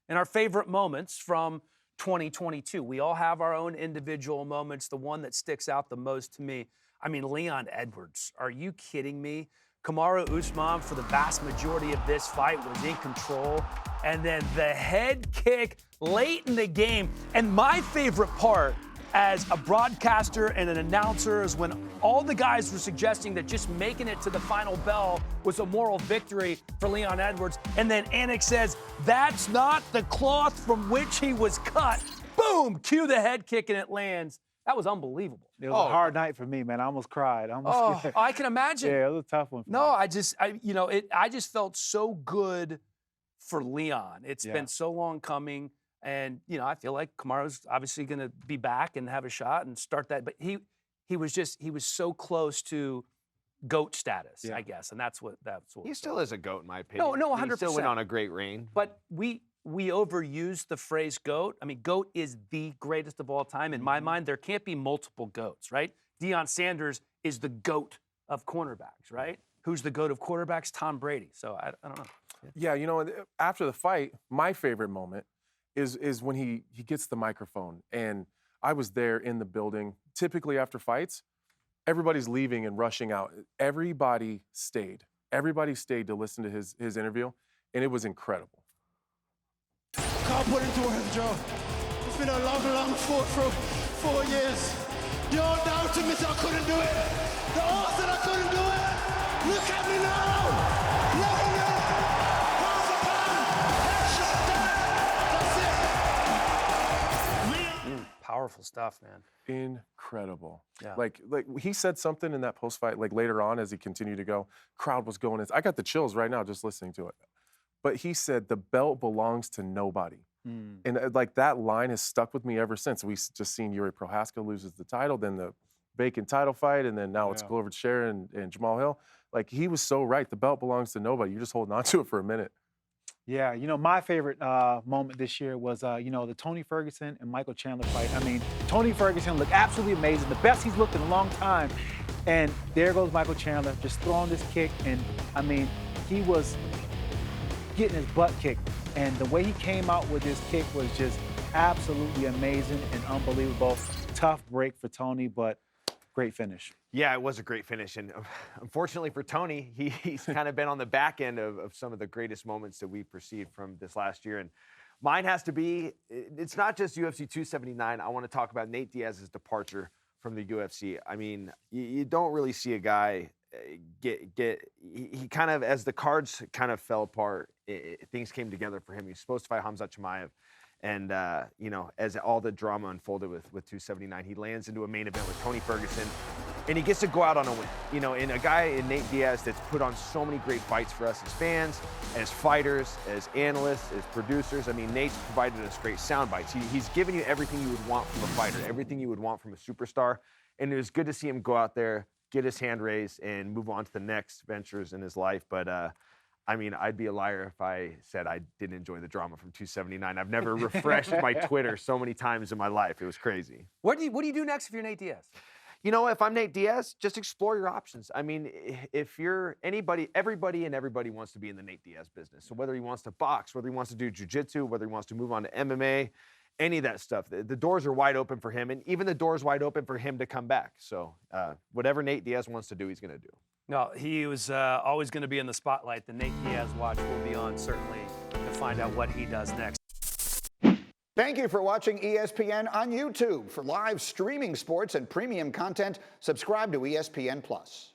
and our favorite moments from 2022. We all have our own individual moments. The one that sticks out the most to me, I mean, Leon Edwards. Are you kidding me? Kamaru Usman, for the vast majority of this fight, was in control. And then the head kick late in the game. And my favorite part as a broadcaster and an announcer is when all the guys were suggesting that just making it to the final bell was a moral victory for Leon Edwards. And then Anik says, that's not the cloth from which he was cut. Boom, cue the head kick and it lands. That was unbelievable. It was a hard night for me, man. I almost cried. I can imagine. Yeah, it was a tough one. No, I just felt so good for Leon. It's been so long coming. And, I feel like Kamaru's obviously going to be back and have a shot and start that. But he was so close to GOAT status, I guess. And that's what. He still is a GOAT, in my opinion. No, 100%. He still went on a great reign. But we overuse the phrase GOAT. I mean, GOAT is the greatest of all time. In my mind, there can't be multiple GOATs, right? Deion Sanders is the GOAT of cornerbacks, right? Who's the GOAT of quarterbacks? Tom Brady. So I don't know. Yeah, after the fight, my favorite moment is when he gets the microphone. And I was there in the building. Typically after fights, everybody's leaving and rushing out. Everybody stayed. Everybody stayed to listen to his interview, and it was incredible. Can't put into words, Joe. It's been a long fight for 4 years. The old doubted me said I couldn't do it. The old said I couldn't do it. Look at me now. Look at me. Half a pound. Headshot down. That's it. Powerful stuff, man. Incredible. Yeah. Like he said something in that post-fight, like later on as he continued to go, crowd was going in. I got the chills right now just listening to it. But he said, the belt belongs to nobody. And that line has stuck with me ever since. We just seen Yuri Prohaska loses the title, then the Bacon title fight, and then now it's Glover Teixeira and Jamal Hill. Like, he was so right. The belt belongs to nobody. You're just holding on to it for a minute. Yeah, my favorite moment this year was, the Tony Ferguson and Michael Chandler fight. I mean, Tony Ferguson looked absolutely amazing, the best he's looked in a long time. And there goes Michael Chandler just throwing this kick. And, I mean, he was getting his butt kicked. And the way he came out with his kick was just absolutely amazing and unbelievable. Tough break for Tony, but great finish. Yeah, it was a great finish. And unfortunately for Tony, he's kind of been on the back end of some of the greatest moments that we've perceived from this last year. And mine has to be, it's not just UFC 279. I want to talk about Nate Diaz's departure from the UFC. I mean, you don't really see a guy he kind of, as the cards kind of fell apart, things came together for him. He was supposed to fight Khamzat Chimaev. And, as all the drama unfolded with 279, he lands into a main event with Tony Ferguson, and he gets to go out on a win. And a guy in Nate Diaz that's put on so many great fights for us as fans, as fighters, as analysts, as producers. I mean, Nate's provided us great sound bites. He's given you everything you would want from a fighter, everything you would want from a superstar. And it was good to see him go out there, get his hand raised, and move on to the next ventures in his life. But, I'd be a liar if I said I didn't enjoy the drama from 279. I've never refreshed my Twitter so many times in my life. It was crazy. What do you do next if you're Nate Diaz? If I'm Nate Diaz, just explore your options. I mean, if you're everybody wants to be in the Nate Diaz business. So whether he wants to box, whether he wants to do jiu-jitsu, whether he wants to move on to MMA, any of that stuff, the doors are wide open for him. And even the door's wide open for him to come back. So whatever Nate Diaz wants to do, he's going to do. No, he was always going to be in the spotlight. The Nate Diaz watch will be on, certainly, to find out what he does next. Thank you for watching ESPN on YouTube. For live streaming sports and premium content, subscribe to ESPN+.